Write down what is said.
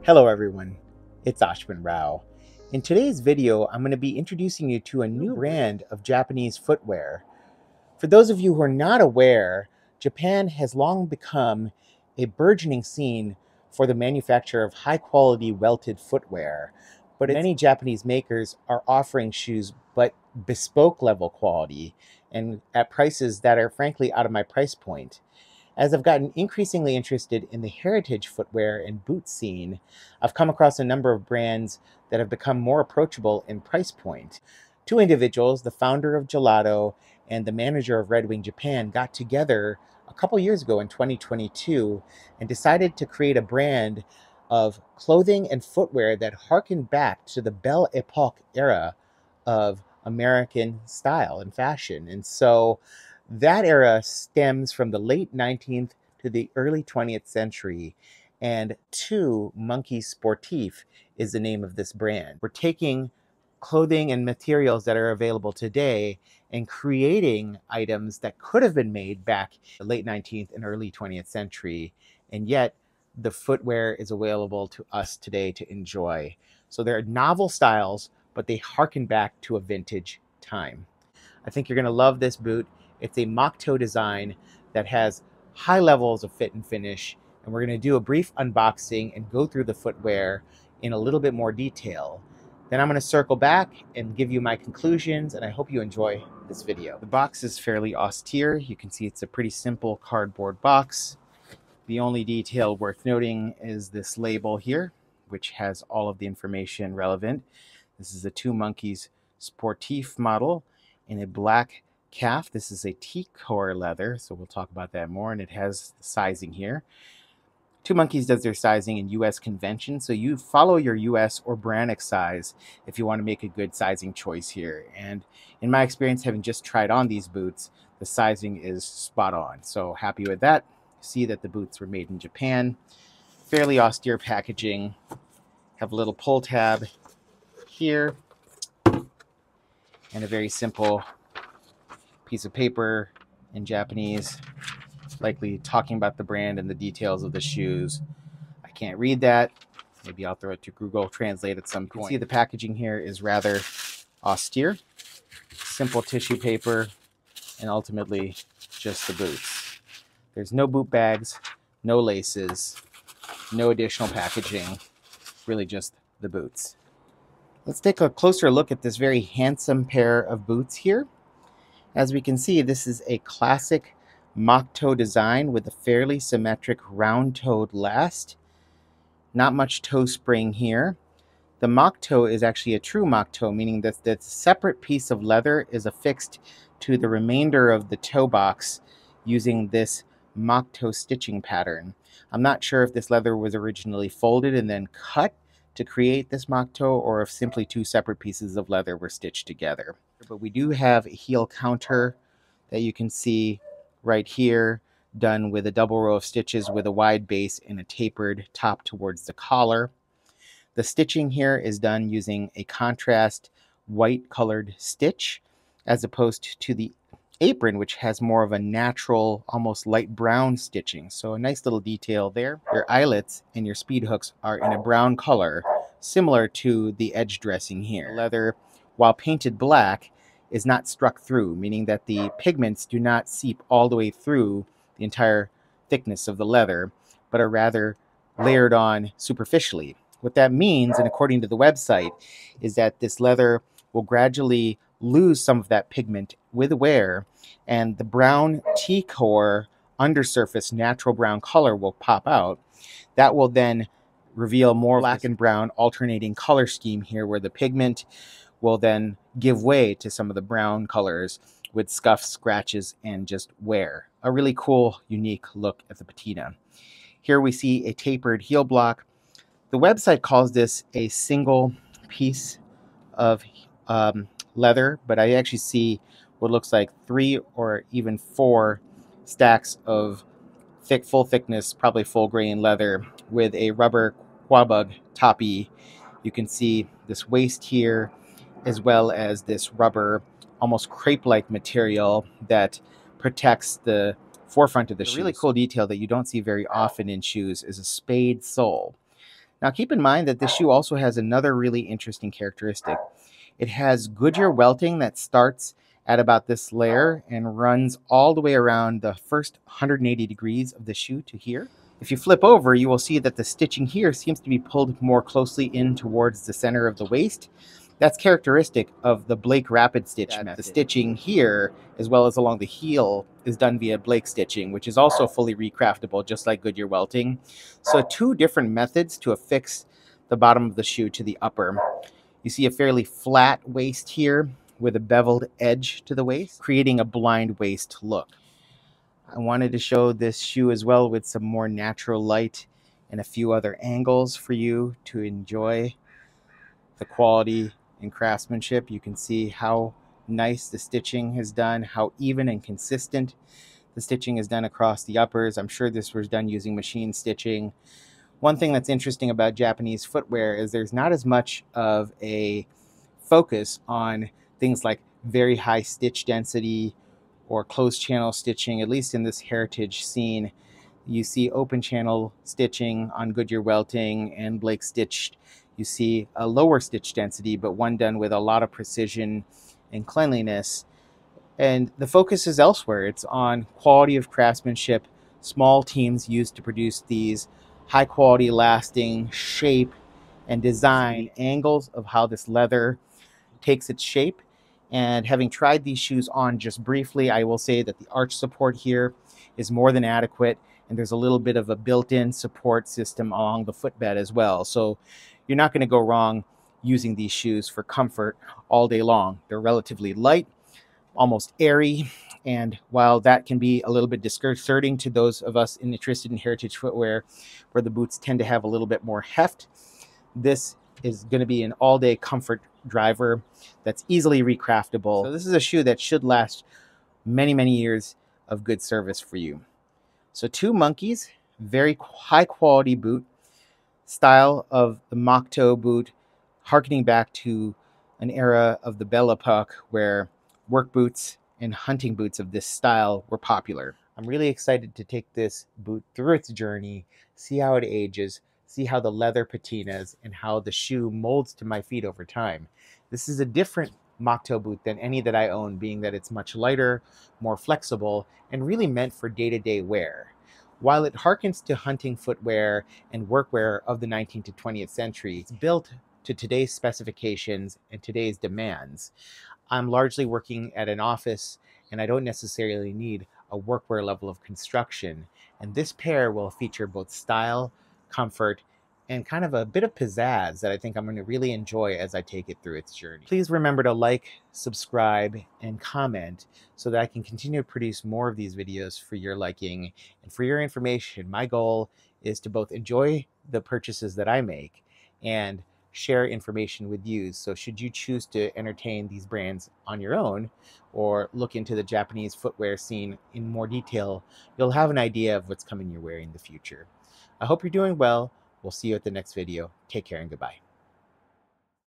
Hello everyone, it's Ashwin Rao. In today's video, I'm going to be introducing you to a new brand of Japanese footwear. For those of you who are not aware, Japan has long become a burgeoning scene for the manufacture of high-quality welted footwear. But many Japanese makers are offering shoes but bespoke level quality and at prices that are frankly out of my price point. As I've gotten increasingly interested in the heritage footwear and boot scene, I've come across a number of brands that have become more approachable in price point. Two individuals, the founder of Gelato and the manager of Red Wing Japan, got together a couple years ago in 2022 and decided to create a brand of clothing and footwear that harkened back to the Belle Époque era of American style and fashion. And so that era stems from the late 19th to the early 20th century, and Monkeys Sportif is the name of this brand. We're taking clothing and materials that are available today and creating items that could have been made back in the late 19th and early 20th century, and yet the footwear is available to us today to enjoy. So they're novel styles, but they harken back to a vintage time. I think you're going to love this boot. It's a mock toe design that has high levels of fit and finish, and we're going to do a brief unboxing and go through the footwear in a little bit more detail. Then I'm going to circle back and give you my conclusions, and I hope you enjoy this video. The box is fairly austere. You can see it's a pretty simple cardboard box. The only detail worth noting is this label here, which has all of the information relevant. This is a Monkeys Sportif Model in a black calf. This is a teak-core leather, so we'll talk about that more, and it has the sizing here. Monkeys does their sizing in US convention, so you follow your US or Brannick size if you want to make a good sizing choice here. And in my experience, having just tried on these boots, the sizing is spot on, so happy with that. See that the boots were made in Japan. Fairly austere packaging. Have a little pull tab here and a very simple piece of paper in Japanese, likely talking about the brand and the details of the shoes. I can't read that. Maybe I'll throw it to Google Translate at some point. You can see the packaging here is rather austere. Simple tissue paper, and ultimately just the boots. There's no boot bags, no laces, no additional packaging, really just the boots. Let's take a closer look at this very handsome pair of boots here. As we can see, this is a classic mock toe design with a fairly symmetric round-toed last. Not much toe spring here. The mock toe is actually a true mock toe, meaning that the separate piece of leather is affixed to the remainder of the toe box using this mock toe stitching pattern. I'm not sure if this leather was originally folded and then cut to create this mock toe, or if simply two separate pieces of leather were stitched together. But we do have a heel counter that you can see right here, done with a double row of stitches with a wide base and a tapered top towards the collar. The stitching here is done using a contrast white colored stitch, as opposed to the apron, which has more of a natural, almost light brown stitching. So a nice little detail there. Your eyelets and your speed hooks are in a brown color, similar to the edge dressing here. Leather, while painted black, is not struck through, meaning that the pigments do not seep all the way through the entire thickness of the leather, but are rather layered on superficially. What that means, and according to the website, is that this leather will gradually lose some of that pigment with wear, and the brown T-core undersurface natural brown color will pop out. That will then reveal more black and brown alternating color scheme here, where the pigment will then give way to some of the brown colors with scuffs, scratches, and just wear. A really cool, unique look at the patina. Here we see a tapered heel block. The website calls this a single piece of leather, but I actually see what looks like 3 or even 4 stacks of thick, full thickness, probably full grain leather with a rubber quabug toppy. You can see this waist here, as well as this rubber, almost crepe-like material that protects the forefront of the shoe. A really cool detail that you don't see very often in shoes is a spade sole. Now keep in mind that this shoe also has another really interesting characteristic. It has Goodyear welting that starts at about this layer and runs all the way around the first 180 degrees of the shoe to here. If you flip over, you will see that the stitching here seems to be pulled more closely in towards the center of the waist. That's characteristic of the Blake rapid stitch method. The stitching here, as well as along the heel, is done via Blake stitching, which is also fully recraftable, just like Goodyear welting. So two different methods to affix the bottom of the shoe to the upper. You see a fairly flat waist here with a beveled edge to the waist, creating a blind waist look. I wanted to show this shoe as well with some more natural light and a few other angles for you to enjoy the quality and craftsmanship. You can see how nice the stitching is done, how even and consistent the stitching is done across the uppers. I'm sure this was done using machine stitching. One thing that's interesting about Japanese footwear is there's not as much of a focus on things like very high stitch density or closed channel stitching. At least in this heritage scene, you see open channel stitching on Goodyear welting and Blake stitched. You see a lower stitch density, but one done with a lot of precision and cleanliness. And the focus is elsewhere. It's on quality of craftsmanship. Small teams used to produce these high quality, lasting shape and design angles of how this leather takes its shape. And having tried these shoes on just briefly, I will say that the arch support here is more than adequate, and there's a little bit of a built-in support system along the footbed as well. So you're not going to go wrong using these shoes for comfort all day long. They're relatively light, almost airy, and while that can be a little bit disconcerting to those of us interested in heritage footwear where the boots tend to have a little bit more heft, this is going to be an all-day comfort driver that's easily recraftable. So this is a shoe that should last many, many years of good service for you. So two Monkeys, very high quality boot, style of the mock toe boot, harkening back to an era of the Belle Époque where work boots and hunting boots of this style were popular. I'm really excited to take this boot through its journey, see how it ages, see how the leather patinas and how the shoe molds to my feet over time. This is a different mock toe boot than any that I own, being that it's much lighter, more flexible, and really meant for day-to-day wear. While it harkens to hunting footwear and workwear of the 19th to 20th century, it's built to today's specifications and today's demands. I'm largely working at an office and I don't necessarily need a workwear level of construction. And this pair will feature both style, comfort, and kind of a bit of pizzazz that I think I'm going to really enjoy as I take it through its journey. Please remember to like, subscribe, and comment so that I can continue to produce more of these videos for your liking and for your information. My goal is to both enjoy the purchases that I make and share information with you. So should you choose to entertain these brands on your own or look into the Japanese footwear scene in more detail, you'll have an idea of what's coming your way in the future. I hope you're doing well. We'll see you at the next video. Take care and goodbye.